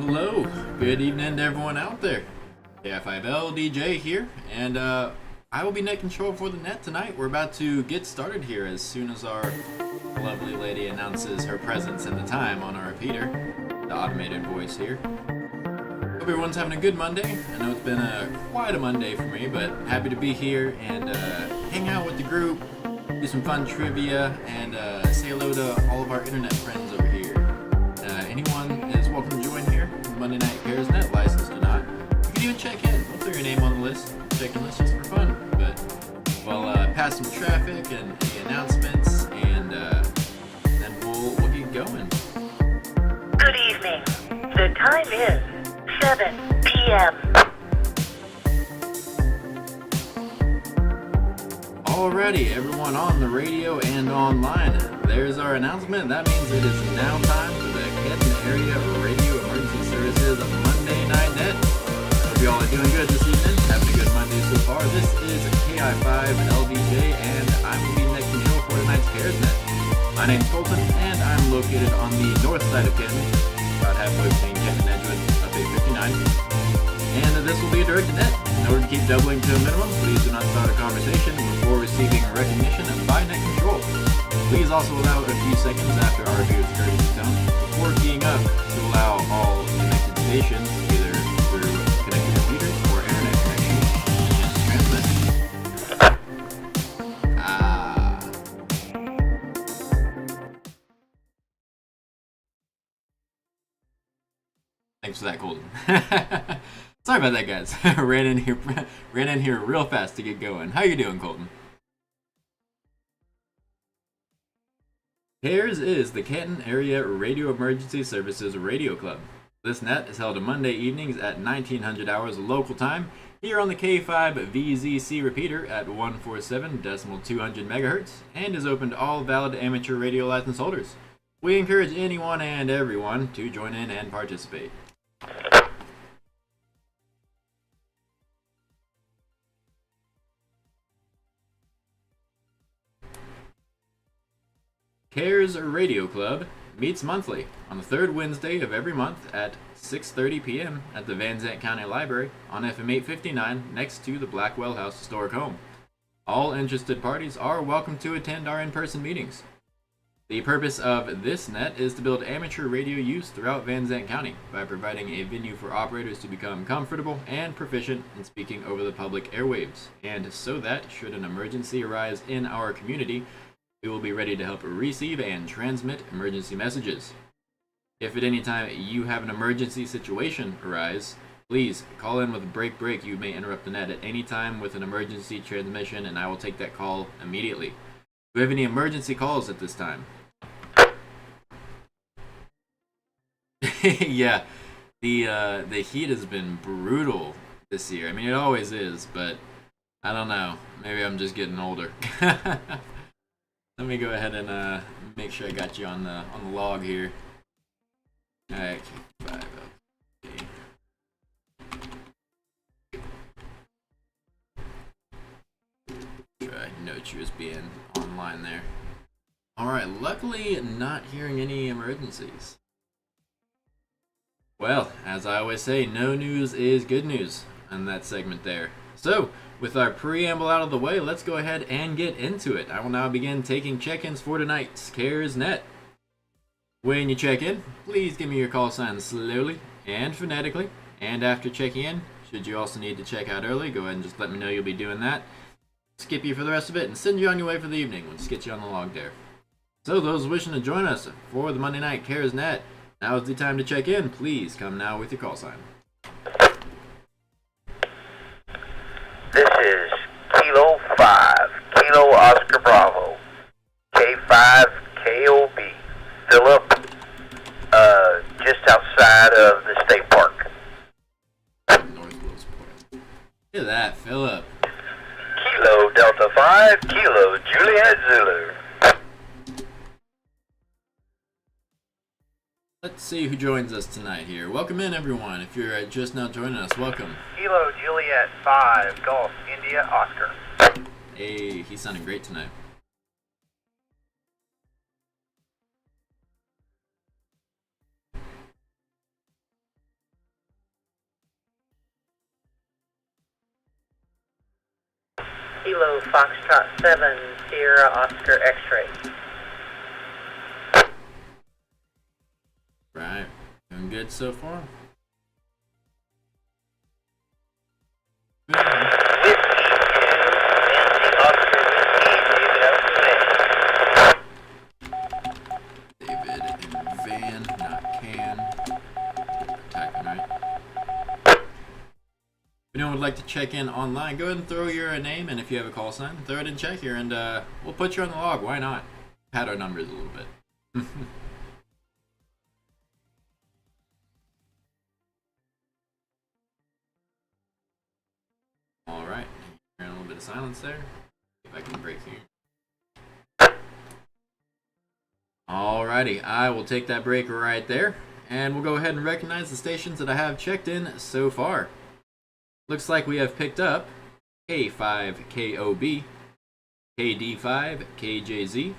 Hello, good evening to everyone out there. KI5L DJ here, and I will be net control for the net tonight. We're about to get started here as soon as our lovely lady announces her presence and the time on our repeater, the automated voice here. Hope everyone's having a good Monday. I know it's been quite a Monday for me, but happy to be here and hang out with the group, do some fun trivia, and say hello to all of our internet friends over here. Anyone is welcome to join here. Monday Night Cares Net, licensed or not. You can even check in. We'll throw your name on the list. Check-in list just for fun. But we'll pass some traffic and any announcements, and then we'll get going. Good evening. The time is 7 p.m. Alrighty, everyone on the radio and online. There's our announcement. That means it is now time for the Canton Area Radio Emergency Services Monday Night Net. Hope you all are doing good this evening. Having a good Monday so far. This is KI5LDJ, and I will be net control for tonight's Cares Net. My name's Colton, and I'm located on the north side of Canton, about halfway between Canton and Edgewood, up 859. And this will be a directed net. In order to keep doubling to a minimum, please do not start a conversation before receiving recognition by net control. Please also allow a few seconds after our view's courtesy tone before keying up to allow all connected stations, either through connected computers or internet connections, to transmit. Thanks for that, Colton. Sorry about that, guys. ran in here real fast to get going. How you doing, Colton? CARES is the Canton Area Radio Emergency Services Radio Club. This net is held on Monday evenings at 1900 hours local time here on the K5VZC repeater at 147.200 MHz and is open to all valid amateur radio license holders. We encourage anyone and everyone to join in and participate. CARES Radio Club meets monthly on the third Wednesday of every month at 6:30 p.m. at the Van Zandt County Library on FM 859 next to the Blackwell House Historic Home. All interested parties are welcome to attend our in-person meetings. The purpose of this net is to build amateur radio use throughout Van Zandt County by providing a venue for operators to become comfortable and proficient in speaking over the public airwaves, and so that, should an emergency arise in our community, we will be ready to help receive and transmit emergency messages. If at any time you have an emergency situation arise, please call in with break. You may interrupt the net at any time with an emergency transmission, and I will take that call immediately. Do we have any emergency calls at this time? Yeah, the heat has been brutal this year. I mean, it always is, but I don't know. Maybe I'm just getting older. Let me go ahead and make sure I got you on the log here. Alright, okay. Try note you as being online there. Alright, luckily not hearing any emergencies. Well, as I always say, no news is good news on that segment there. So, with our preamble out of the way, let's go ahead and get into it. I will now begin taking check-ins for tonight's CARES Net. When you check in, please give me your call sign slowly and phonetically. And after checking in, should you also need to check out early, go ahead and just let me know you'll be doing that. Skip you for the rest of it and send you on your way for the evening. We'll just get you on the log there. So those wishing to join us for the Monday Night CARES Net, now is the time to check in. Please come now with your call sign. This is Kilo 5, Kilo Oscar Bravo, K5 KOB, Philip, just outside of the state park. Northwest Point. Look at that, Philip. Kilo Delta 5, Kilo Juliet Zulu. Let's see who joins us tonight here. Welcome in, everyone. If you're just now joining us, welcome. Kilo Juliet 5, Golf India Oscar. Hey, he's sounding great tonight. Kilo Foxtrot 7 Sierra Oscar X-ray. Right. Doing good so far. David and Van, not Can. Typing right. If anyone would like to check in online, go ahead and throw your name, and if you have a call sign, throw it in check here, and we'll put you on the log. Why not? Pad our numbers a little bit. Alright, a little bit of silence there. If I can break here. Alrighty, I will take that break right there, and we'll go ahead and recognize the stations that I have checked in so far. Looks like we have picked up K5KOB, KD5KJZ,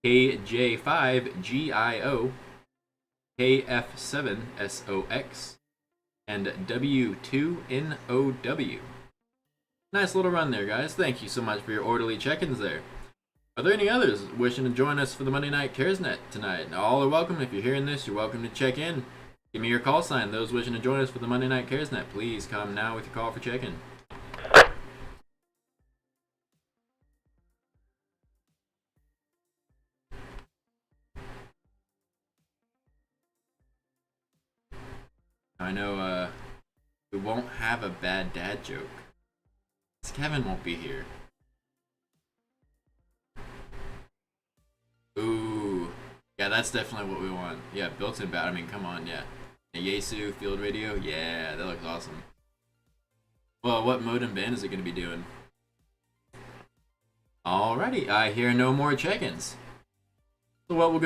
KJ5GIO, KF7SOX, and W2NOW. Nice little run there, guys. Thank you so much for your orderly check-ins there. Are there any others wishing to join us for the Monday Night CaresNet tonight? All are welcome. If you're hearing this, you're welcome to check in. Give me your call sign. Those wishing to join us for the Monday Night CaresNet, please come now with your call for check-in. I know we won't have a bad dad joke. Kevin won't be here. Ooh. Yeah, that's definitely what we want. Yeah, built-in bad. I mean, come on, yeah. A Yaesu field radio? Yeah, that looks awesome. Well, what mode and band is it going to be doing? Alrighty, I hear no more check-ins. So what we'll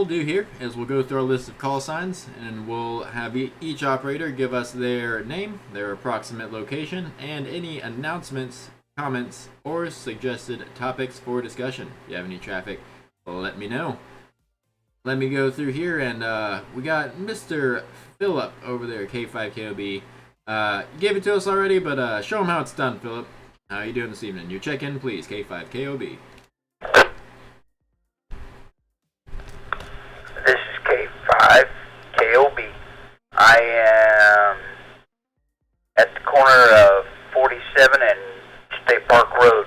do here is we'll go through our list of call signs, and we'll have each operator give us their name, their approximate location, and any announcements, comments, or suggested topics for discussion. If you have any traffic, let me know. Let me go through here, and we got Mr. Phillip over there, K5KOB. You gave it to us already, but show him how it's done, Phillip. How you doing this evening? Your check-in, please, K5KOB. This is K5KOB. I am at the corner of 47 and State Park Road,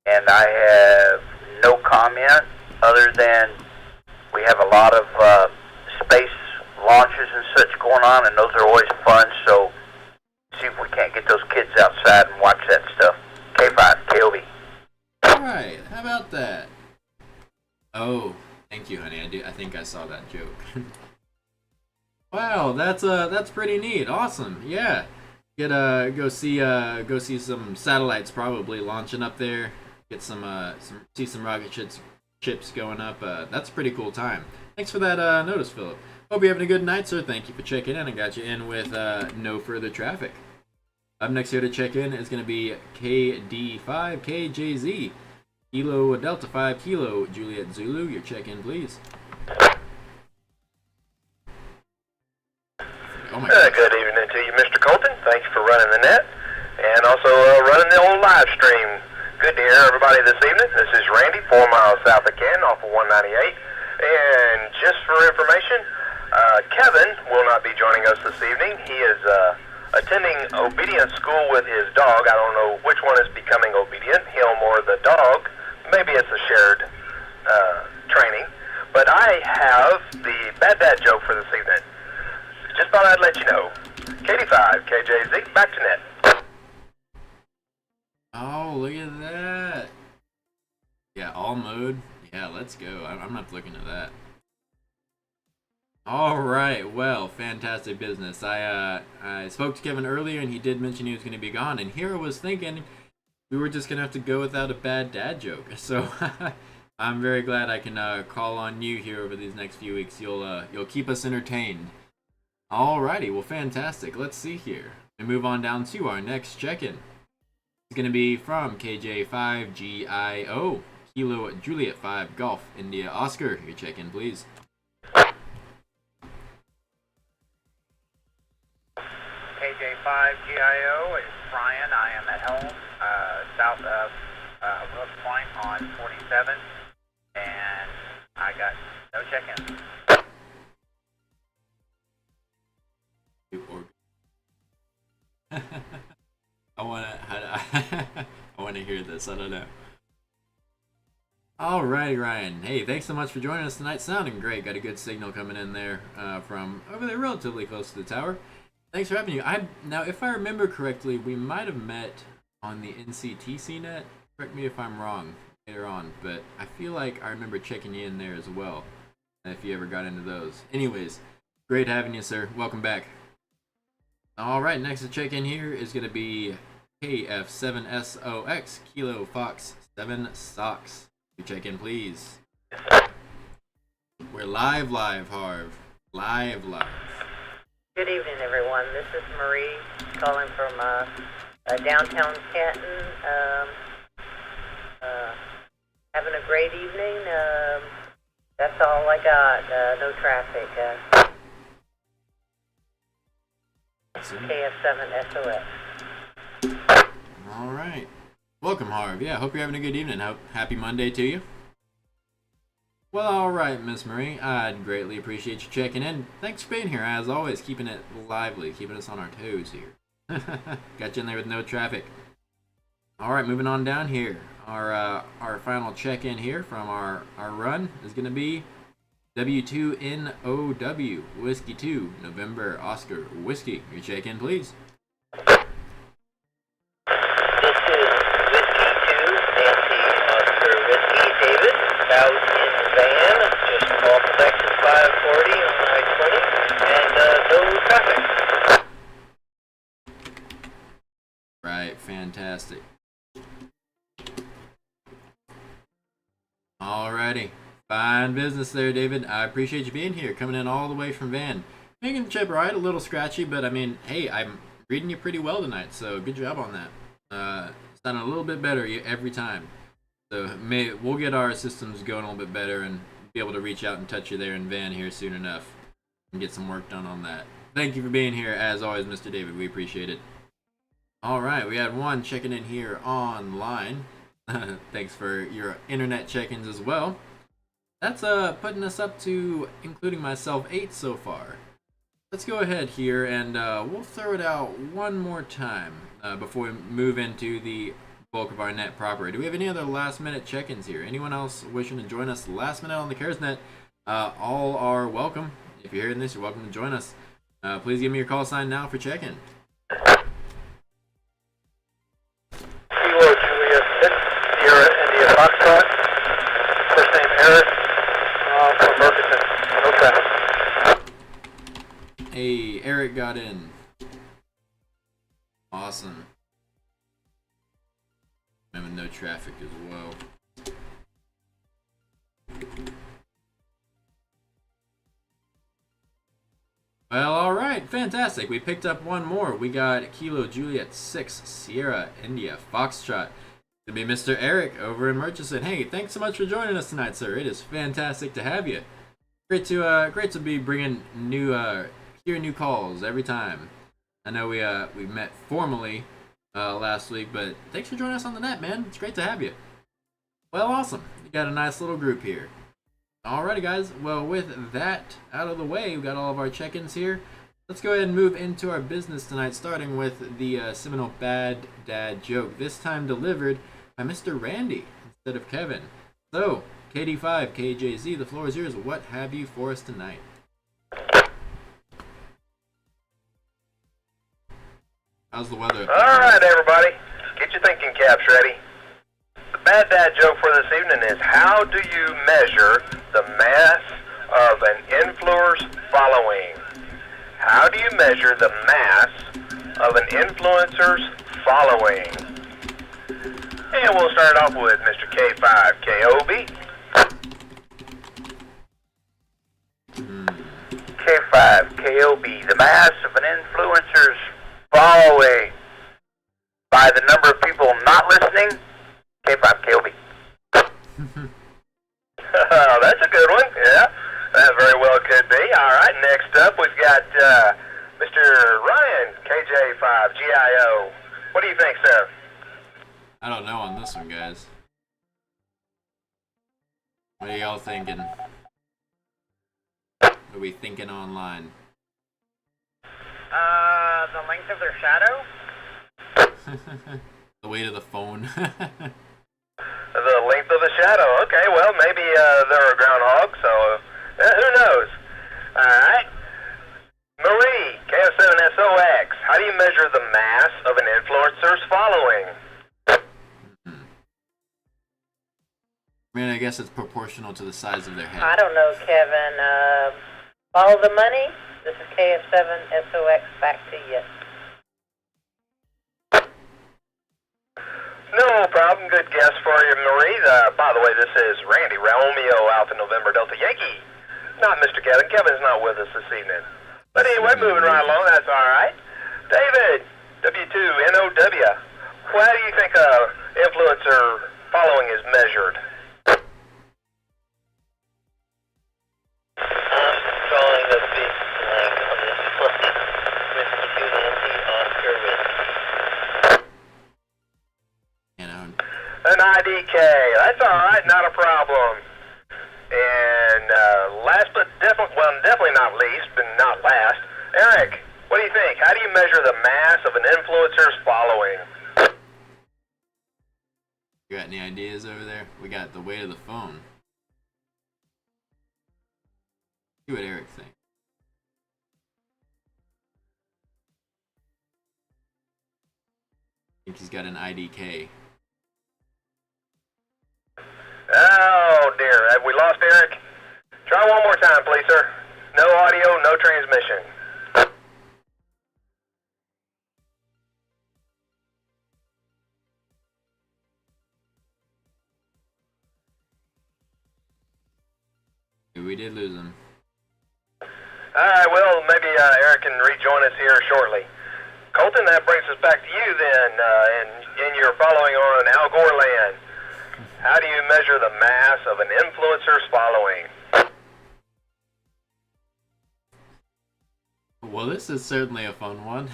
and I have no comment other than we have a lot of space launches and such going on, and those are always fun, so see if we can't get those kids outside and watch that stuff. K5KOB. Alright, how about that? Oh, thank you, honey. I think I saw that joke. Wow, that's pretty neat. Awesome. Yeah. Go see some satellites probably launching up there. Get some rocket ships going up. That's a pretty cool time. Thanks for that notice, Philip. Hope you're having a good night, sir. Thank you for checking in. I got you in with no further traffic. Up next here to check in is going to be KD5KJZ. Kilo Delta 5 Kilo Juliet Zulu. Your check-in, please. Oh my God. Good evening to you, Mr. Colton. Thanks for running the net and also running the old live stream. Good to hear everybody this evening. This is Randy, 4 miles south of Canton off of 198. And just for information, Kevin will not be joining us this evening. He is attending obedience school with his dog. I don't know which one is becoming obedient, him or the dog. Maybe it's a shared training. But I have the bad dad joke for this evening. Just thought I'd let you know. KD5, KJZ, back to net. Oh, look at that. Yeah, all mode. Yeah, let's go. I'm not looking at that. All right, well, fantastic business. I spoke to Kevin earlier, and he did mention he was going to be gone. And here I was thinking we were just going to have to go without a bad dad joke. So I'm very glad I can call on you here over these next few weeks. You'll keep us entertained. Alrighty, well, fantastic. Let's see here. We move on down to our next check-in. It's going to be from KJ5GIO, Kilo Juliet 5 Golf India Oscar. Your check-in, please. KJ5GIO is Ryan. I am at home, south of Wilkes Point on 47, and I got no check-in. I want to hear this. I don't know. Alrighty, Ryan. Hey, thanks so much for joining us tonight. Sounding great. Got a good signal coming in there from over there, relatively close to the tower. Thanks for having you. Now, if I remember correctly, we might have met on the NCTC net. Correct me if I'm wrong later on, but I feel like I remember checking you in there as well. If you ever got into those. Anyways, great having you, sir. Welcome back. Alright, next to check in here is going to be KF7SOX, Kilo Fox 7 Socks. You check in, please. We're live, Harv. Live. Good evening, everyone. This is Marie calling from downtown Canton. Having a great evening. That's all I got. No traffic. KF7SOX. All right. Welcome, Harv. Yeah, hope you're having a good evening. Happy Monday to you. Well, all right, Miss Marie. I'd greatly appreciate you checking in. Thanks for being here, as always, keeping it lively, keeping us on our toes here. Got you in there with no traffic. All right, moving on down here. Our final check-in here from our run is going to be W2NOW, Whiskey 2, November, Oscar, Whiskey. Your check-in, please. This is Whiskey 2, Nancy, Oscar, Whiskey, David, out in van, just off of exit 540 on I-20, and no traffic. Right, fantastic. Alrighty. Fine business there, David. I appreciate you being here, coming in all the way from Van. Making the trip right, a little scratchy, but I mean, hey, I'm reading you pretty well tonight, so good job on that. Sounding a little bit better every time. So we'll get our systems going a little bit better and be able to reach out and touch you there in Van here soon enough and get some work done on that. Thank you for being here, as always, Mr. David. We appreciate it. Alright, we had one checking in here online. Thanks for your internet check-ins as well. That's putting us up to, including myself, 8 so far. Let's go ahead here and we'll throw it out one more time before we move into the bulk of our net proper. Do we have any other last minute check-ins here? Anyone else wishing to join us last minute on the CaresNet? All are welcome. If you're hearing this, you're welcome to join us. Please give me your call sign now for check-in. Kilo Julia 6, Sierra India Foxtrot. First name Eric, from Murchison. No traffic. Hey, Eric got in. Awesome. Having no traffic as well. Well, alright, fantastic. We picked up one more. We got Kilo Juliet 6, Sierra India Foxtrot. To be Mr. Eric over in Murchison. Hey, thanks so much for joining us tonight, sir. It is fantastic to have you. Great to be bringing new calls every time. I know we met formally last week, but thanks for joining us on the net, man. It's great to have you. Well, awesome. We got a nice little group here. Alrighty, guys. Well, with that out of the way, we've got all of our check-ins here. Let's go ahead and move into our business tonight, starting with the seminal Bad Dad joke, this time delivered by Mr. Randy instead of Kevin. So, KD5, KJZ, the floor is yours. What have you for us tonight? How's the weather? Alright, everybody. Get your thinking caps ready. The Bad Dad joke for this evening is, how do you measure the mass of an influencer's following? How do you measure the mass of an influencer's following? And we'll start off with Mr. K5KOB. K5KOB, the mass of an influencer's following by the number of people not listening. K5KOB. That's a good one, yeah. That very well could be. All right, next up we've got Mr. Ryan, KJ5GIO. What do you think, sir? I don't know on this one, guys. What are y'all thinking? What are we thinking online? The length of their shadow? The weight of the phone. The length of the shadow. Okay, well, maybe they're a groundhog, so who knows? All right. Marie, KF7SOX, how do you measure the mass of an influencer's following? I mean, I guess it's proportional to the size of their head. I don't know, Kevin. Follow the money? This is KF7SOX, back to you. No problem. Good guess for you, Marie. By the way, this is Randy, Romeo, Alpha November, Delta Yankee. Not Mr. Kevin. Kevin's not with us this evening. But anyway, moving right along, that's all right. David, W2NOW, how do you think influencer following is measured? I'm drawing a big blank on this fluffy Whiskey 2 Nancy Oscar Whiskey. You know, An IDK. That's all right, not a problem. And last but definitely not least, but not last, Eric, what do you think? How do you measure the mass of an influencer's following? you got any ideas over there? We got the weight of the phone. See what Eric thinks. I think he's got an IDK. Oh dear, have we lost Eric? Try one more time, please, sir. No audio, no transmission. We did lose him. Alright, well, maybe Eric can rejoin us here shortly. Colton, that brings us back to you then, in your following on Al Gore land. How do you measure the mass of an influencer's following? Well, this is certainly a fun one.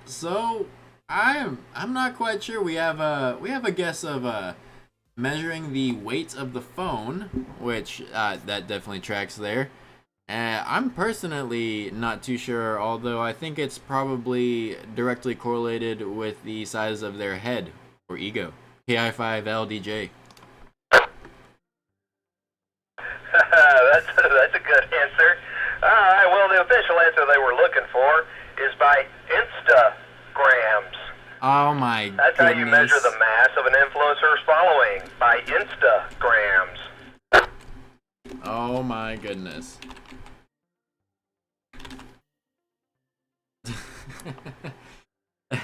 So I'm not quite sure. We have a guess of measuring the weight of the phone, which that definitely tracks there. I'm personally not too sure, although I think it's probably directly correlated with the size of their head or ego. KI5LDJ. That's a good answer. Alright, well, the official answer they were looking for is by Instagrams. Oh my That's goodness. how you measure the mass of an influencer's following, by Instagrams. Oh my goodness.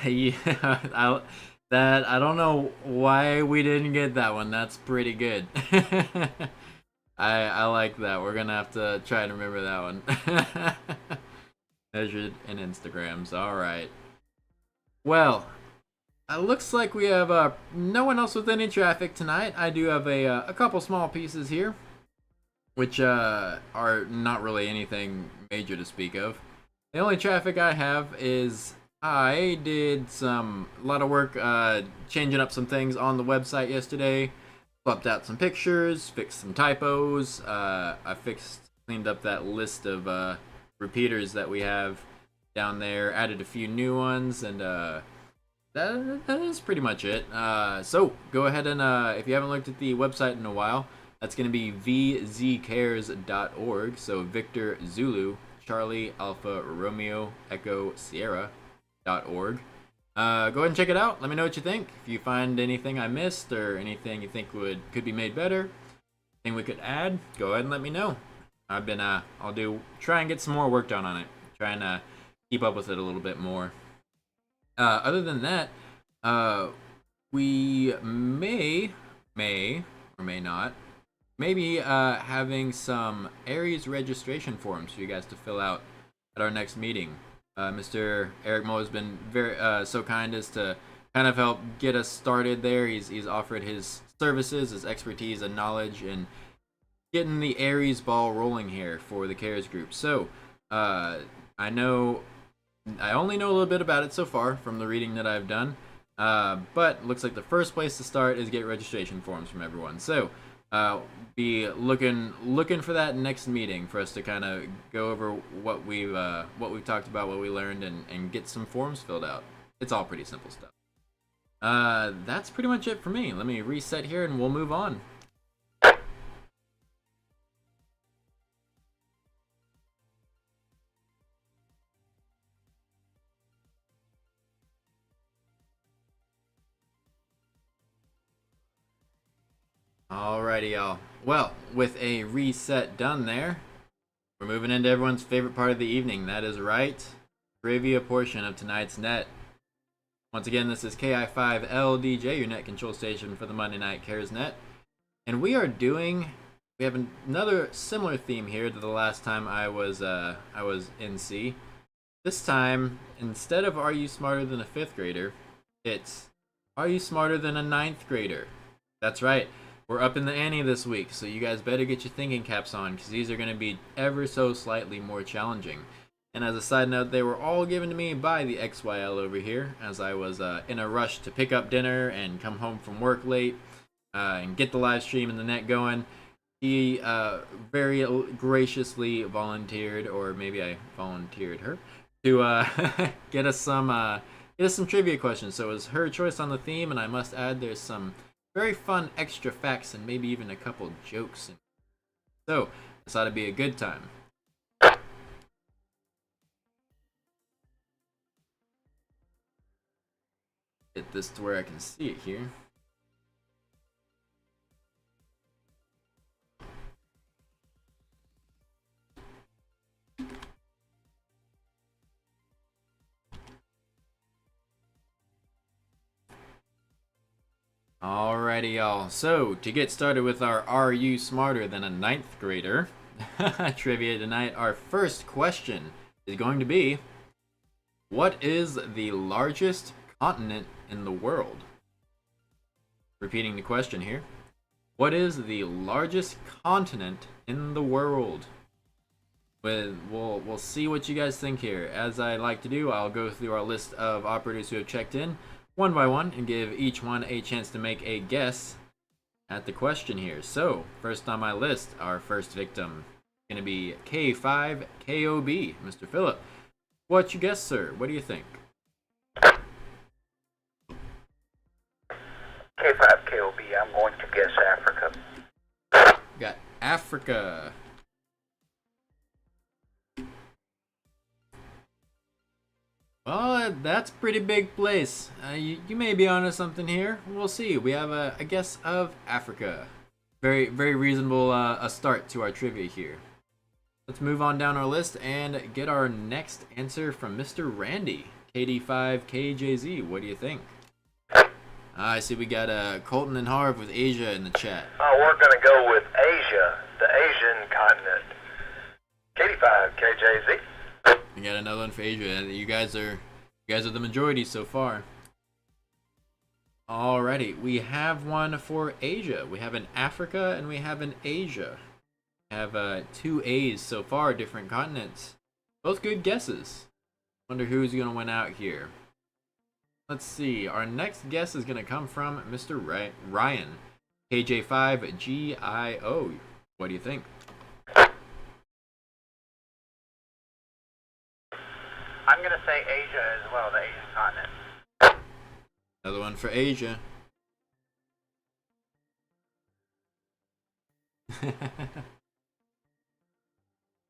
Yeah, I don't know why we didn't get that one. That's pretty good. I like that. We're gonna have to try to remember that one. Measured in Instagrams. All right. Well, it looks like we have no one else with any traffic tonight. I do have a couple small pieces here, which are not really anything major to speak of. The only traffic I have is I did a lot of work changing up some things on the website yesterday. Swapped out some pictures, fixed some typos. I cleaned up that list of repeaters that we have down there, added a few new ones, and that is pretty much it. So go ahead and if you haven't looked at the website in a while, that's going to be vzcares.org. So Victor Zulu Charlie Alpha Romeo Echo Sierra.org. Go ahead and check it out. Let me know what you think. If you find anything I missed or anything you think could be made better, anything we could add, go ahead and let me know. I've been try and get some more work done on it. Try and keep up with it a little bit more. Other than that, we may or may not, maybe having some Aries registration forms for you guys to fill out at our next meeting. Mr. Eric Moe has been very so kind as to kind of help get us started there. He's offered his services, his expertise, and knowledge in getting the Aries ball rolling here for the CARES group. So I know I only know a little bit about it so far from the reading that I've done. But looks like the first place to start is get registration forms from everyone. So be looking for that next meeting for us to kind of go over what we've talked about, what we learned, and get some forms filled out. It's all pretty simple stuff. That's pretty much it for me. Let me reset here and we'll move on. Alrighty, y'all. Well, with a reset done there, we're moving into everyone's favorite part of the evening. That is right, trivia portion of tonight's net. Once again, this is KI5LDJ, your net control station for the Monday Night Cares Net. And we have another similar theme here to the last time I was NC. This time, instead of Are You Smarter Than a 5th Grader, it's Are You Smarter Than a 9th Grader? That's right. We're up in the ante this week, so you guys better get your thinking caps on, because these are going to be ever so slightly more challenging. And as a side note, they were all given to me by the XYL over here, as I was in a rush to pick up dinner and come home from work late and get the live stream and the net going. He very graciously volunteered, or maybe I volunteered her, to get us some trivia questions. So it was her choice on the theme, and I must add there's some very fun extra facts and maybe even a couple jokes. So this ought to be a good time. Get this to where I can see it here. Alrighty, y'all. So, to get started with our Are You Smarter Than a 9th Grader trivia tonight, our first question is going to be, what is the largest continent in the world? Repeating the question here. What is the largest continent in the world? We'll see what you guys think here. As I like to do, I'll go through our list of operators who have checked in one by one and give each one a chance to make a guess at the question here. So, first on my list, our first victim is going to be K5KOB. Mr. Phillip, what you guess, sir? What do you think? K5KOB, I'm going to guess Africa. Got Africa. Well, that's a pretty big place. You may be onto something here. We'll see. We have a guess of Africa. Very, very reasonable a start to our trivia here. Let's move on down our list and get our next answer from Mr. Randy. KD5KJZ, what do you think? I see we got Colton and Harv with Asia in the chat. We're going to go with Asia, the Asian continent. KD5KJZ. We got another one for Asia. You guys are the majority so far. Alrighty, we have one for Asia. We have an Africa and we have an Asia. We have 2 A's so far, different continents. Both good guesses. Wonder who's gonna win out here. Let's see. Our next guess is gonna come from Mr. Ryan, KJ5GIO. What do you think? I'm going to say Asia as well, the Asian continent. Another one for Asia.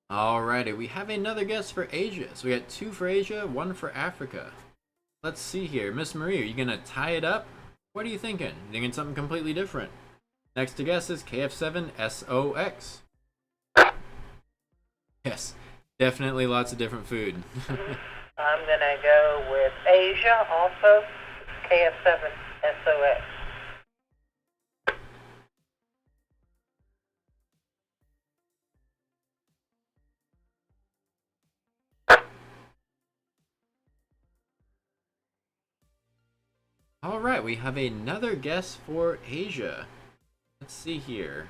Alrighty, we have another guess for Asia. So we got 2 for Asia, 1 for Africa. Let's see here. Miss Marie, are you going to tie it up? What are you thinking? Thinking something completely different. Next to guess is KF7SOX. Yes. Definitely lots of different food. I'm going to go with Asia also, KF7SOX. Alright, we have another guess for Asia. Let's see here.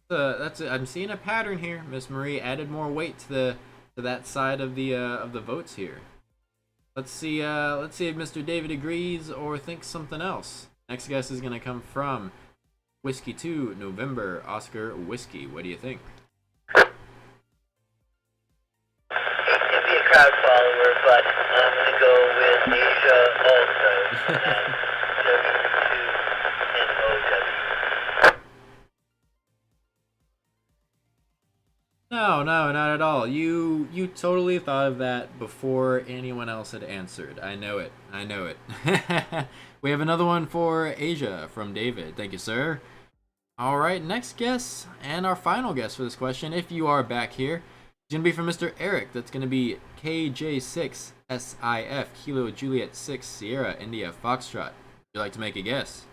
I'm seeing a pattern here. Miss Marie added more weight to that side of the votes here. Let's see if Mr. David agrees or thinks something else. Next guess is gonna come from Whiskey 2, November, Oscar Whiskey. What do you think? Hate to be a crowd follower, but I'm going to go with Asia also. And W2NOW. No, not at all. You totally thought of that before anyone else had answered. I know it. We have another one for Asia from David. Thank you, sir. All right, next guess and our final guess for this question, if you are back here, is going to be from Mr. Eric. That's going to be KJ6SIF, Kilo Juliet 6, Sierra, India, Foxtrot. Would you like to make a guess?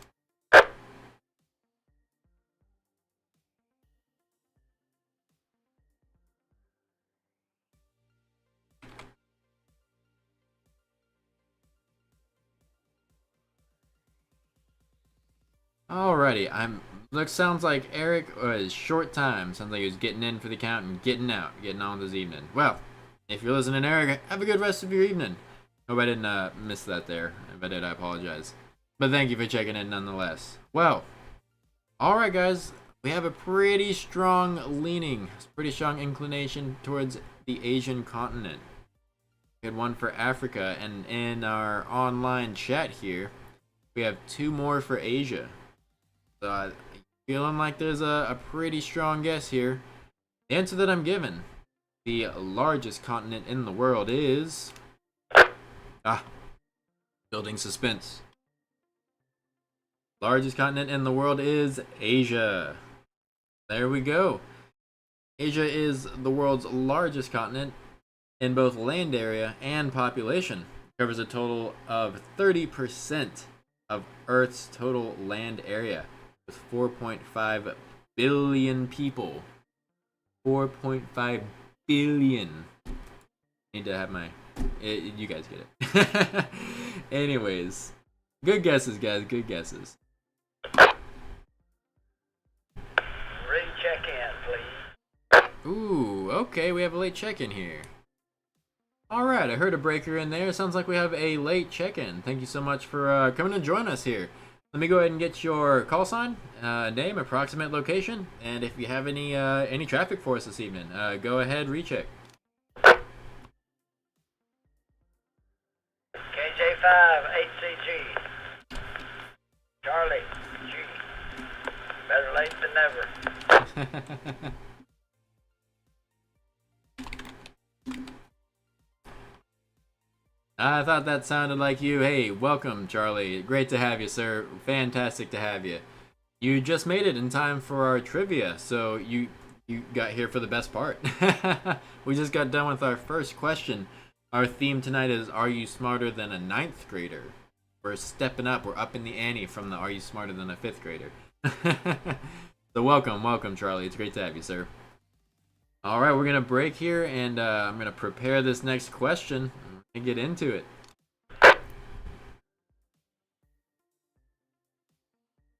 Alrighty, sounds like Eric was short time. Sounds like he was getting in for the count and getting out, getting on this evening. Well, if you're listening, Eric, have a good rest of your evening. Hope I didn't miss that there. If I did, I apologize. But thank you for checking in nonetheless. Well, alright guys, we have a pretty strong inclination towards the Asian continent. We had one for Africa, and in our online chat here, we have 2 more for Asia. So feeling like there's a pretty strong guess here. The answer that I'm given, the largest continent in the world is... building suspense. Largest continent in the world is Asia. There we go. Asia is the world's largest continent in both land area and population. It covers a total of 30% of Earth's total land area, with 4.5 billion people. 4.5 billion. Need to have my... you guys get it. Anyways, good guesses, guys. Good guesses. Ready, check in, please. Ooh, okay. We have a late check-in here. Alright, I heard a breaker in there. Sounds like we have a late check-in. Thank you so much for coming to join us here. Let me go ahead and get your call sign, name, approximate location, and if you have any traffic for us this evening, go ahead, recheck. KJ5, HCG. Charlie, G. Better late than never. I thought that sounded like you. Hey, welcome, Charlie. Great to have you, sir. Fantastic to have you. You just made it in time for our trivia, so you got here for the best part. We just got done with our first question. Our theme tonight is, are you smarter than a 9th grader? We're stepping up. We're up in the ante from the are you smarter than a 5th grader? So welcome, Charlie. It's great to have you, sir. All right, we're going to break here, and I'm going to prepare this next question. And get into it.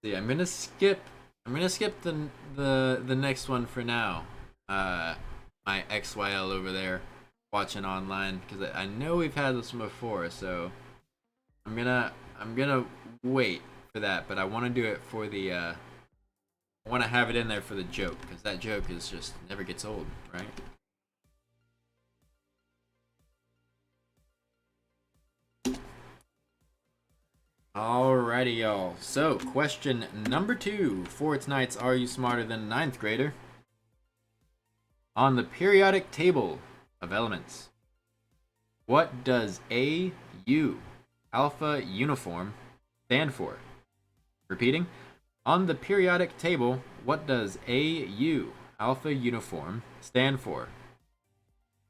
See, I'm gonna skip the next one for now. My XYL over there watching online, because I know we've had this one before, so I'm gonna wait for that, but I want to do it for the I want to have it in there for the joke, because that joke is just never gets old, right? Alrighty, y'all. So, question number 2 for tonight's Are You Smarter Than a 9th Grader? On the periodic table of elements, what does AU, Alpha Uniform, stand for? Repeating, on the periodic table, what does AU, Alpha Uniform, stand for?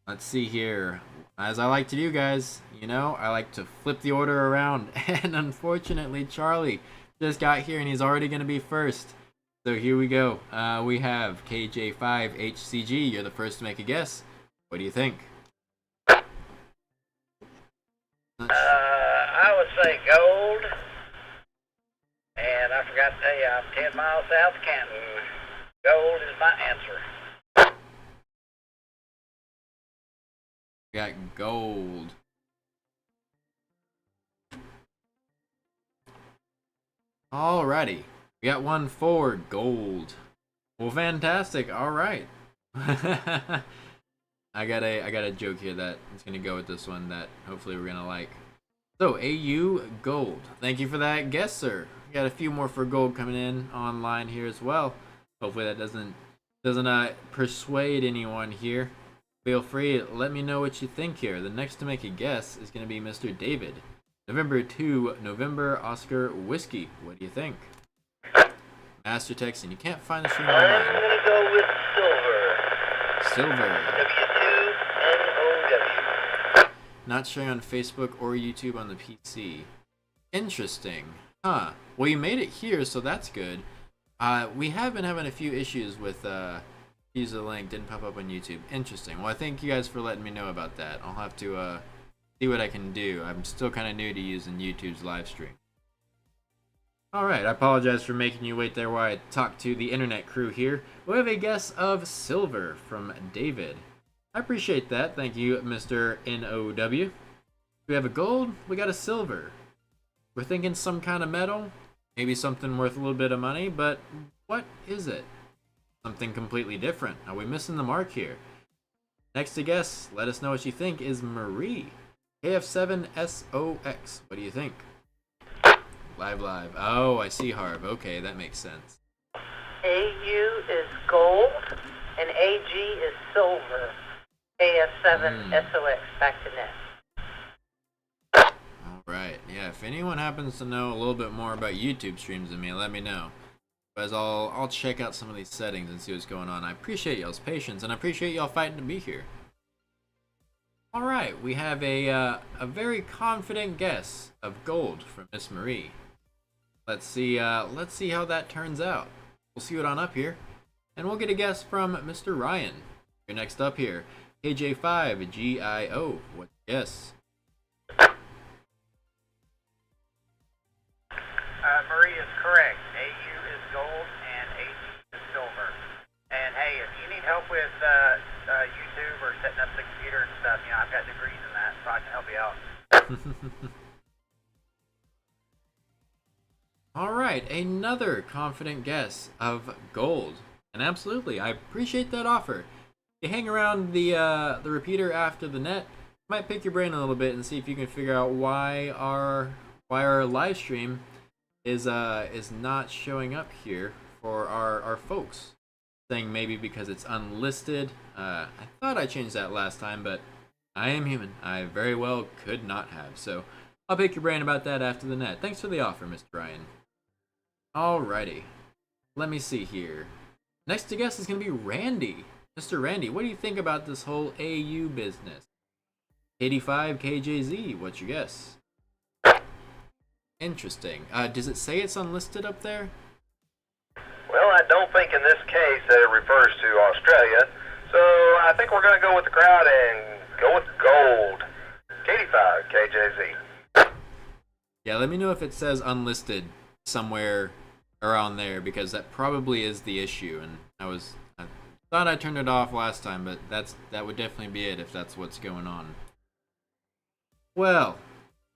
Let's see here. As I like to do, guys, you know, I like to flip the order around. And unfortunately, Charlie just got here and he's already going to be first. So here we go. We have KJ5HCG. You're the first to make a guess. What do you think? I would say gold. And I forgot to tell you, I'm 10 miles south of Canton. Gold is my answer. We got gold. Alrighty. We got one for gold. Well, fantastic. All right. I got a joke here that is gonna go with this one that hopefully we're gonna like. So AU gold. Thank you for that guess, sir. We got a few more for gold coming in online here as well. Hopefully that doesn't persuade anyone here. Feel free. Let me know what you think here. The next to make a guess is gonna be Mr. David. November 2, November Oscar Whiskey. What do you think? Master Text, and you can't find the stream I'm online. going to go with silver. Silver. W2NOW. Not showing on Facebook or YouTube on the PC. Interesting. Huh. Well, you made it here, so that's good. We have been having a few issues with use the link didn't pop up on YouTube. Interesting. Well, I thank you guys for letting me know about that. I'll have to see what I can do. I'm still kind of new to using YouTube's live stream. Alright, I apologize for making you wait there while I talk to the internet crew here. We have a guess of silver from David. I appreciate that. Thank you, Mr. NOW. We have a gold, we got a silver. We're thinking some kind of metal, maybe something worth a little bit of money, but what is it? Something completely different. Are we missing the mark here? Next to guess, let us know what you think, is Marie. KF7SOX. What do you think? Live. Oh, I see Harv. Okay, that makes sense. AU is gold and AG is silver. AF7SOX, back to net. Alright, yeah, if anyone happens to know a little bit more about YouTube streams than me, let me know. As I'll check out some of these settings and see what's going on. I appreciate y'all's patience, and I appreciate y'all fighting to be here. Alright, we have a very confident guess of gold from Miss Marie. Let's see how that turns out. We'll see what on up here. And we'll get a guess from Mr. Ryan. You're next up here. KJ5GIO. What's your guess? Marie is correct. AU is gold and AG is silver. And hey, if you need help with YouTube or setting up the computer and stuff, you know, I've got degrees in that, so I can help you out. Alright, another confident guess of gold. And absolutely, I appreciate that offer. You hang around the repeater after the net, might pick your brain a little bit and see if you can figure out why our live stream is not showing up here for our folks. Saying maybe because it's unlisted. I thought I changed that last time, but I am human. I very well could not have. So I'll pick your brain about that after the net. Thanks for the offer, Mr. Ryan. Alrighty. Let me see here. Next to guess is going to be Randy. Mr. Randy, what do you think about this whole AU business? 85KJZ, what's your guess? Interesting. Does it say it's unlisted up there? Well, I don't think in this case that it refers to Australia, so I think we're going to go with the crowd and go with gold. 85 KJZ. Yeah, let me know if it says unlisted somewhere around there, because that probably is the issue. And I thought I turned it off last time, but that would definitely be it if that's what's going on. Well,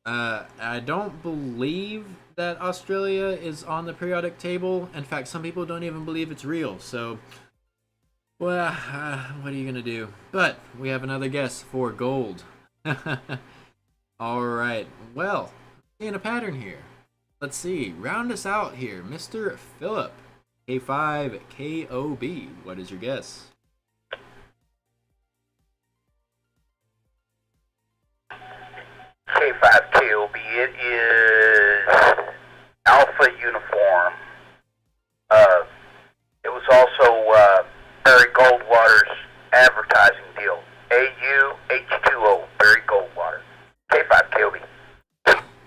I don't believe that Australia is on the periodic table. In fact, some people don't even believe it's real. So, well, what are you gonna do? But we have another guess for gold. All right. Well, seeing a pattern here. Let's see. Round us out here, Mr. Phillip. K5KOB. What is your guess? K5KOB, it is Alpha Uniform. It was also Barry Goldwater's advertising deal. AUH2O, Barry Goldwater. K5KOB.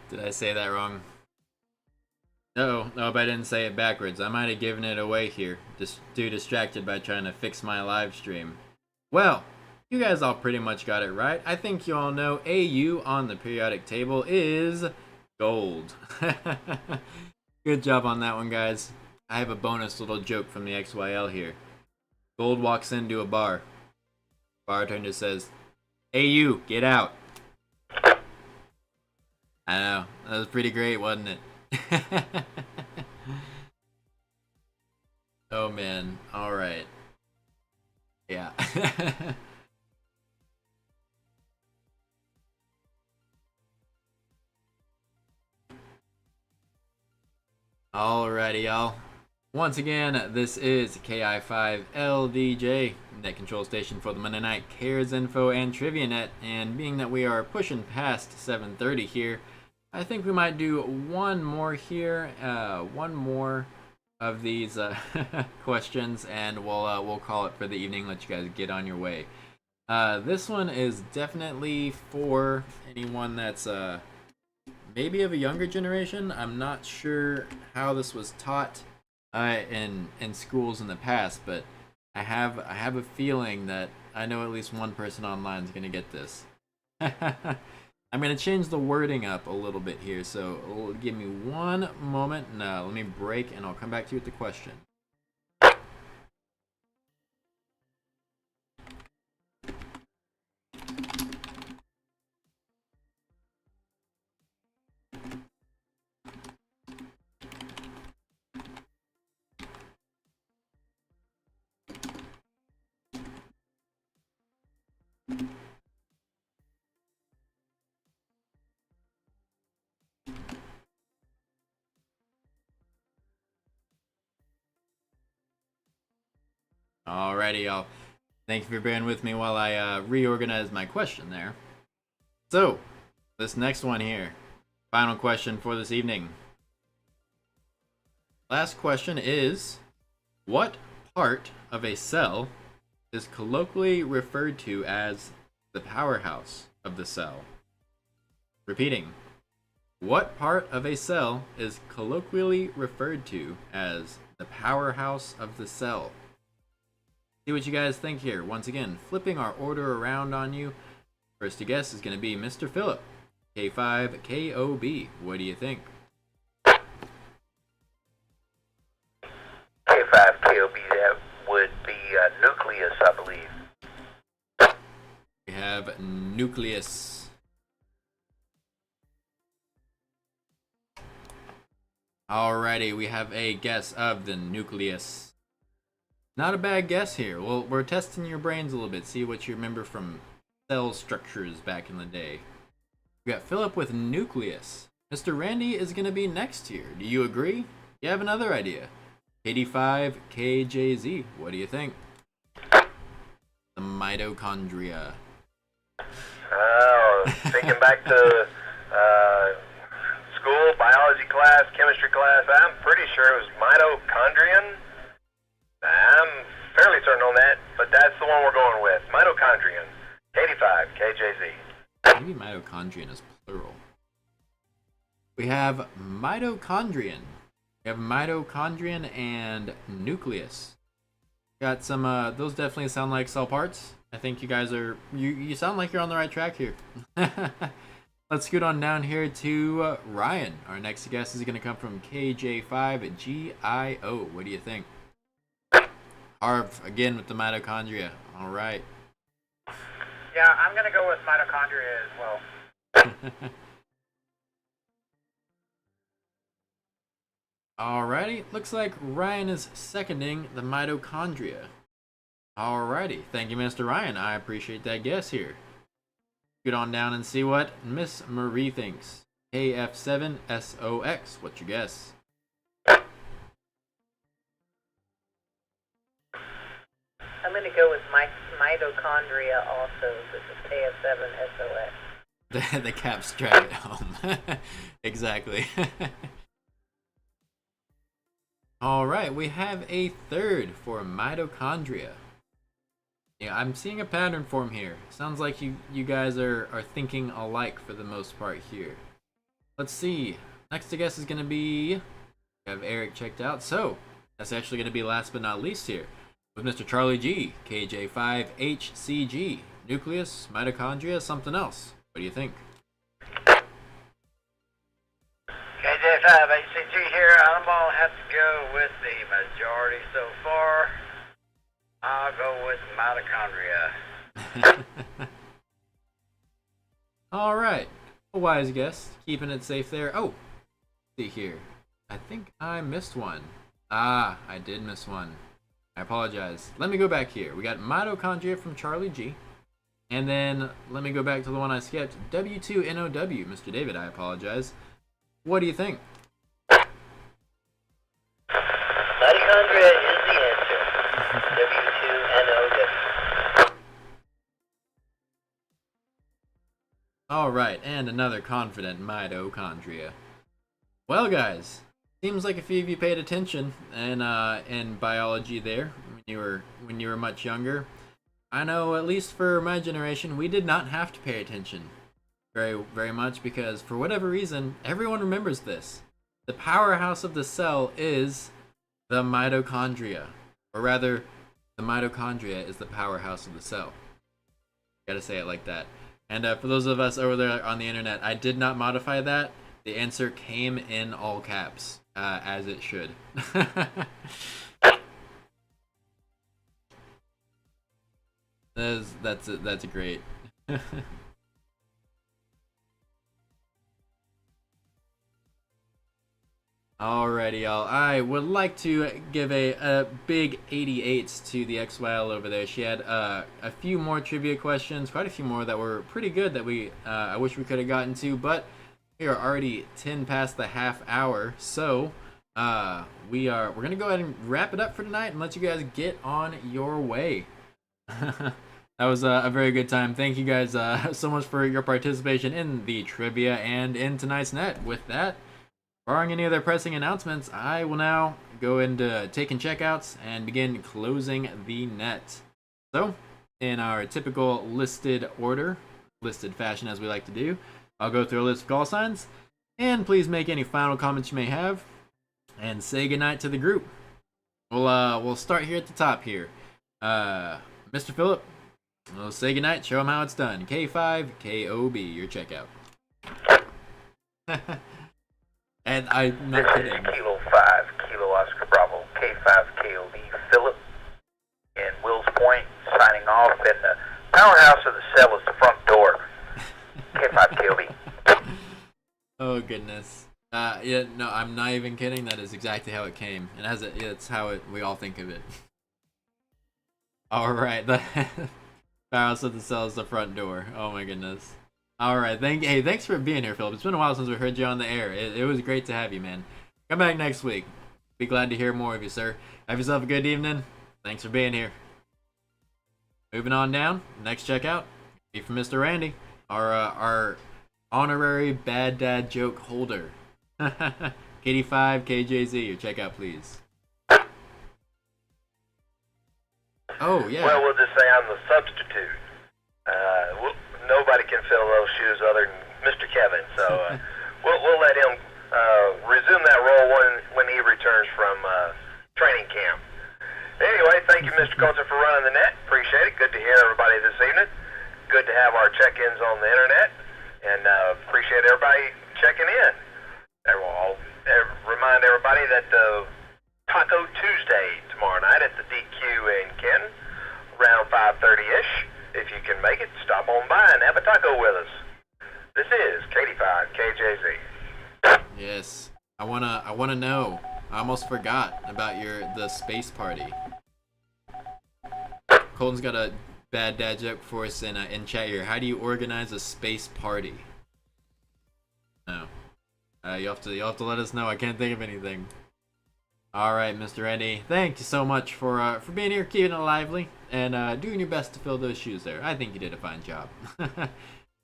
Did I say that wrong? No, if I didn't say it backwards. I might have given it away here. Just too distracted by trying to fix my live stream. Well, you guys all pretty much got it right. I think you all know AU on the periodic table is gold. Good job on that one, guys. I have a bonus little joke from the XYL here. Gold walks into a bar. Bartender says, "AU, get out." I know. That was pretty great, wasn't it? Oh man. All right. Yeah. Alrighty, y'all. Once again, this is KI5LDJ, net control station for the Monday Night Cares Info and Trivia Net. And being that we are pushing past 7:30 here, I think we might do one more here, one more of these questions, and we'll call it for the evening. Let you guys get on your way. This one is definitely for anyone that's maybe of a younger generation. I'm not sure how this was taught in schools in the past, but I have a feeling that I know at least one person online is gonna get this. I'm gonna change the wording up a little bit here, so give me one moment. Now let me break, and I'll come back to you with the question. Alrighty, y'all. Thank you for bearing with me while I reorganize my question there. So, this next one here, final question for this evening. Last question is, what part of a cell is colloquially referred to as the powerhouse of the cell? Repeating, what part of a cell is colloquially referred to as the powerhouse of the cell? See what you guys think here. Once again, flipping our order around on you. First to guess is going to be Mr. Phillip. K5KOB. What do you think? K5KOB, that would be nucleus, I believe. We have nucleus. Alrighty, we have a guess of the nucleus. Not a bad guess here. Well, we're testing your brains a little bit, see what you remember from cell structures back in the day. We got Philip with nucleus. Mr. Randy is going to be next here. Do you agree? You have another idea. 85KJZ, what do you think? The mitochondria. Oh, thinking back to school, biology class, chemistry class, I'm pretty sure it was mitochondrion. I'm fairly certain on that, but that's the one we're going with. Mitochondrion. 85, KJZ. Maybe mitochondrion is plural. We have mitochondrion. We have mitochondrion and nucleus. Got some, those definitely sound like cell parts. I think you guys are, you sound like you're on the right track here. Let's scoot on down here to Ryan. Our next guest is going to come from KJ5GIO. What do you think? Harv, again with the mitochondria. All right. Yeah, I'm going to go with mitochondria as well. Alrighty, looks like Ryan is seconding the mitochondria. Alrighty, thank you, Mr. Ryan. I appreciate that guess here. Get on down and see what Miss Marie thinks. KF7SOX, what's your guess? I'm going to go with mitochondria also. This is KF7SOX. The caps drag it home. Exactly. Alright, we have a third for mitochondria. Yeah, I'm seeing a pattern form here. Sounds like you guys are thinking alike for the most part here. Let's see. Next to guess is going to be... We have Eric checked out. So, that's actually going to be last but not least here. With Mr. Charlie G, KJ5HCG, nucleus, mitochondria, something else. What do you think? KJ5HCG here. I'm gonna have to go with the majority so far. I'll go with mitochondria. All right, a wise guess, keeping it safe there. Oh, let's see here. I think I missed one. Ah, I did miss one. I apologize. Let me go back here. We got mitochondria from Charlie G. And then let me go back to the one I skipped. W2NOW. Mr. David, I apologize. What do you think? Mitochondria is the answer. W2NOW. Alright, and another confident mitochondria. Well, guys, seems like a few of you paid attention in biology there when you were much younger. I know, at least for my generation, we did not have to pay attention very much because for whatever reason, everyone remembers this. The powerhouse of the cell is the mitochondria, or rather, the mitochondria is the powerhouse of the cell. Gotta say it like that. And for those of us over there on the internet, I did not modify that. The answer came in all caps, as it should. That's great. Alrighty, y'all. I would like to give a big 88s to the XYL over there. She had a few more trivia questions, quite a few more that were pretty good that I wish we could have gotten to, but we are already 10 past the half hour, so we're gonna go ahead and wrap it up for tonight and let you guys get on your way. That was a very good time. Thank you guys so much for your participation in the trivia and in tonight's net. With that, barring any other pressing announcements, I will now go into taking checkouts and begin closing the net. So, in our typical listed fashion as we like to do, I'll go through a list of call signs, and please make any final comments you may have, and say goodnight to the group. We'll start here at the top here. Mr. Phillip, we'll say goodnight, show them how it's done. K5KOB, your checkout. And I'm not This kidding. is Kilo 5, Kilo Oscar Bravo, K5KOB, Philip, and Wills Point, signing off, and the powerhouse of the cell is the front door. K5KOB. Oh goodness. Yeah, no, I'm not even kidding. That is exactly how it came, and it's how we all think of it. All right, the powerhouse of the cell is the front door. Oh my goodness. All right, thanks for being here, Philip. It's been a while since we heard you on the air. It was great to have you, man. Come back next week. Be glad to hear more of you, sir. Have yourself a good evening. Thanks for being here. Moving on down, next checkout be from Mr. Randy, our honorary bad dad joke holder. KD5KJZ, your checkout, please. Oh yeah. Well, we'll just say I'm the substitute. Nobody can fill those shoes other than Mr. Kevin, so we'll let him resume that role when he returns from training camp. Anyway, thank you, Mr. Coulter, for running the net. Appreciate it. Good to hear everybody this evening. Good to have our check-ins on the internet, and appreciate everybody checking in. I'll remind everybody that Taco Tuesday tomorrow night at the DQ in Canton, around 5:30-ish. If you can make it, stop on by and have a taco with us. This is KD5KJZ. Yes. I wanna know. I almost forgot about the space party. Colton's got a bad dad joke for us in chat here. How do you organize a space party? No. You have to let us know. I can't think of anything. All right, Mr. Randy. Thank you so much for being here, keeping it lively, and doing your best to fill those shoes there. I think you did a fine job.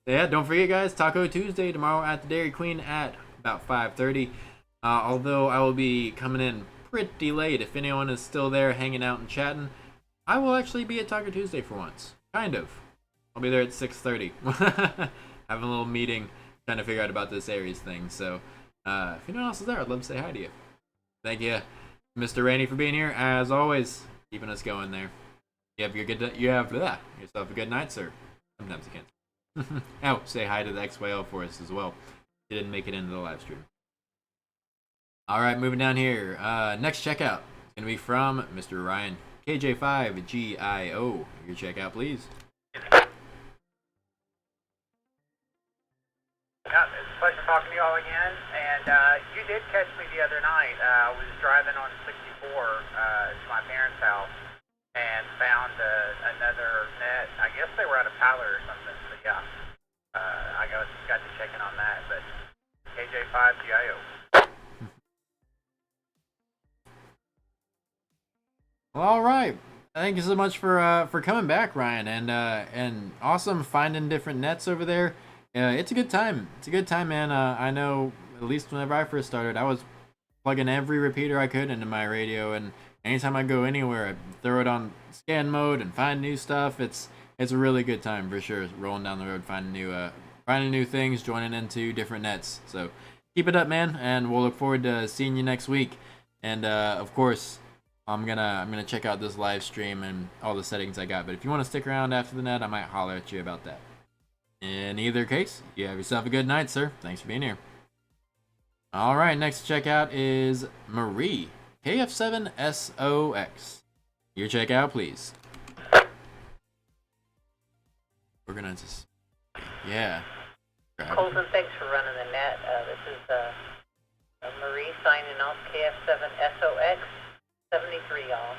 Yeah, don't forget, guys. Taco Tuesday tomorrow at the Dairy Queen at about 5:30. Although I will be coming in pretty late. If anyone is still there hanging out and chatting, I will actually be at Taco Tuesday for once. Kind of. I'll be there at 6:30. Having a little meeting, trying to figure out about this Aries thing. So, if anyone else is there, I'd love to say hi to you. Thank you, Mr. Randy, for being here. As always, keeping us going there. You have yourself a good night, sir. Sometimes you can't. Oh, say hi to the XYL for us as well. He didn't make it into the live stream. All right, moving down here. Next checkout is going to be from Mr. Ryan. KJ5GIO. Your checkout, please. Yeah, it's a pleasure talking to you all again. And you did catch me the other night. I was driving on 64 to my parents' house and found another net. I guess they were at a pallet or something. But yeah, I got to checking on that. But KJ5GIO. Well, all right. Thank you so much for coming back, Ryan, and awesome finding different nets over there. It's a good time. It's a good time, man. I know at least whenever I first started, I was plugging every repeater I could into my radio, and anytime I go anywhere, I throw it on scan mode and find new stuff. It's a really good time for sure. Rolling down the road, finding new things, joining into different nets. So keep it up, man, and we'll look forward to seeing you next week. And of course, I'm gonna check out this live stream and all the settings I got. But if you want to stick around after the net, I might holler at you about that. In either case, you have yourself a good night, sir. Thanks for being here. All right, next to check out is Marie, KF7SOX. Your checkout, please. We're gonna just, yeah. Colton, thanks for running the net. This is Marie signing off, KF7SOX 73, y'all.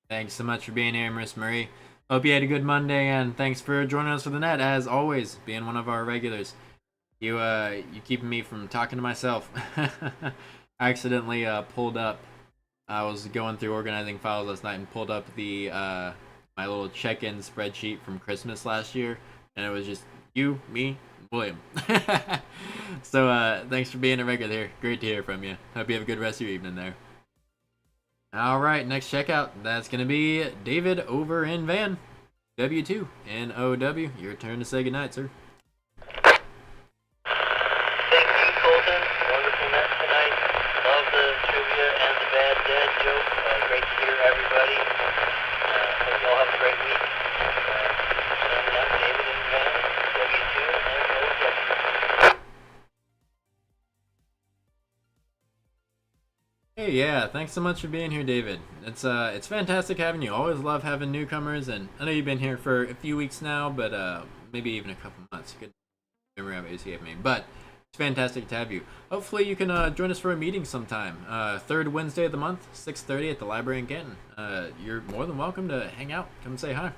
Thanks so much for being here, Miss Marie. Hope you had a good Monday, and thanks for joining us for the net, as always, being one of our regulars. You keeping me from talking to myself. I accidentally pulled up. I was going through organizing files last night and pulled up the my little check-in spreadsheet from Christmas last year, and it was just you, me, William. So thanks for being a regular here. Great to hear from you. Hope you have a good rest of your evening there. All right, next checkout. That's going to be David over in Van. W2 NOW. Your turn to say goodnight, sir. Thank you, Colton. Wonderful net tonight. Love the trivia and the bad dad joke. Great to hear everybody. Hope you all have a great week. Signing out, David in Van, W2 NOW. Hey, yeah, thanks so much for being here, David. It's fantastic having you. Always love having newcomers, and I know you've been here for a few weeks now, but maybe even a couple months. Good memory obviously of me, but it's fantastic to have you. Hopefully you can join us for a meeting sometime. Third Wednesday of the month, 6:30 at the library in Canton. You're more than welcome to hang out, come and say hi.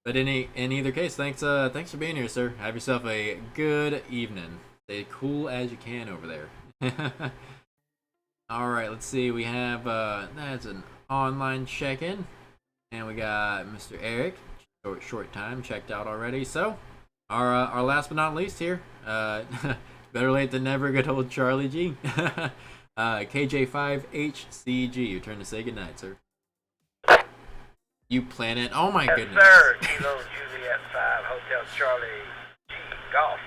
But in either case, thanks for being here, sir. Have yourself a good evening. Stay cool as you can over there. All right, let's see. We have that's an online check-in, and we got Mr. Eric. Short time checked out already. So our last but not least here, better late than never. Good old Charlie G. KJ5HCG. Your turn to say goodnight, sir. You planet. Oh my Yes, goodness. sir. Kilo Juliet 5 Hotel Charlie G Golf.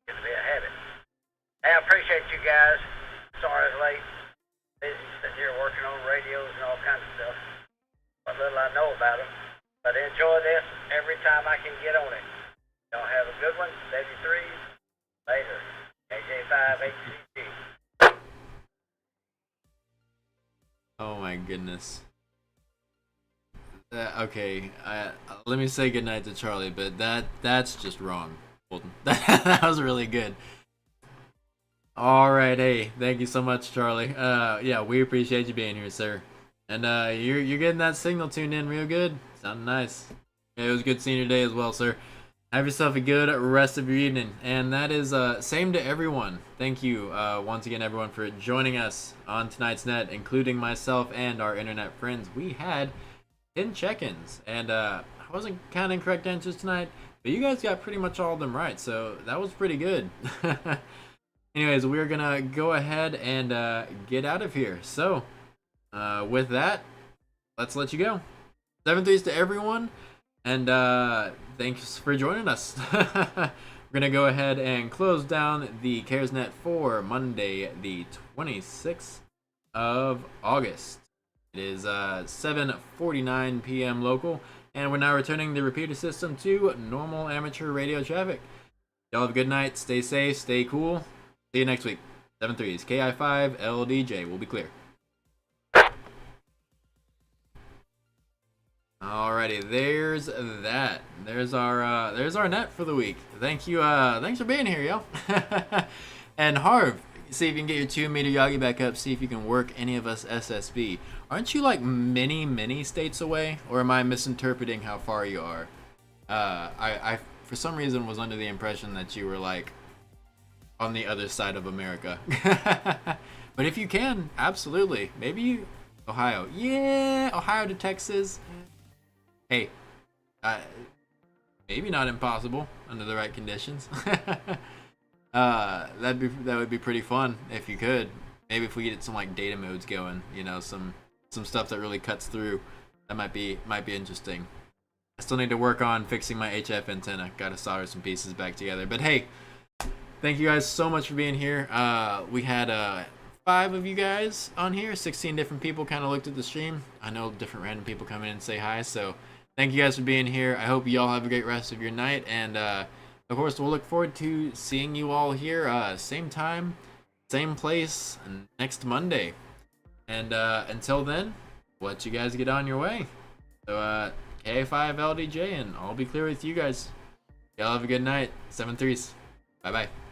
Good to be a habit. Hey, I appreciate you guys. Sorry it's late. Busy sitting here working on radios and all kinds of stuff. What little I know about them. But enjoy this every time I can get on it. Y'all have a good one. 73. Later. KJ5HCG. Oh my goodness. Okay, let me say goodnight to Charlie, but that's just wrong, Colton. That was really good. All right, hey, thank you so much, Charlie. Yeah, we appreciate you being here, sir. And you're getting that signal tuned in real good. Sounding nice. Yeah, it was good seeing you today as well, sir. Have yourself a good rest of your evening. And that is same to everyone. Thank you once again, everyone, for joining us on tonight's net, including myself and our internet friends. We had 10 check-ins, and I wasn't counting correct answers tonight, but you guys got pretty much all of them right, so that was pretty good. Anyways, we're gonna go ahead and get out of here. So, with that, let's let you go. 7-3s to everyone, and thanks for joining us. We're gonna go ahead and close down the CaresNet for Monday, the 26th of August. It is 7:49 p.m. local, and we're now returning the repeater system to normal amateur radio traffic. Y'all have a good night. Stay safe. Stay cool. See you next week. 7-3s. KI5 LDJ will be clear. Alrighty, there's that. There's our net for the week. Thank you. Thanks for being here, yo. And Harv, see if you can get your 2-meter Yagi back up. See if you can work any of us SSB. Aren't you like many states away, or am I misinterpreting how far you are? I for some reason was under the impression that you were like on the other side of America. But if you can, absolutely. Maybe you, Ohio. Yeah, Ohio to Texas. Hey, maybe not impossible under the right conditions. That would be pretty fun if you could. Maybe if we get some like data modes going, you know, some stuff that really cuts through. That might be interesting. I still need to work on fixing my HF antenna. Got to solder some pieces back together. But hey, thank you guys so much for being here. We had 5 of you guys on here. 16 different people kind of looked at the stream. I know different random people come in and say hi. So thank you guys for being here. I hope you all have a great rest of your night. And of course, we'll look forward to seeing you all here same time, same place next Monday. And until then, we'll let you guys get on your way. So K5LDJ, and I'll be clear with you guys. Y'all have a good night. 7-3s. Bye-bye.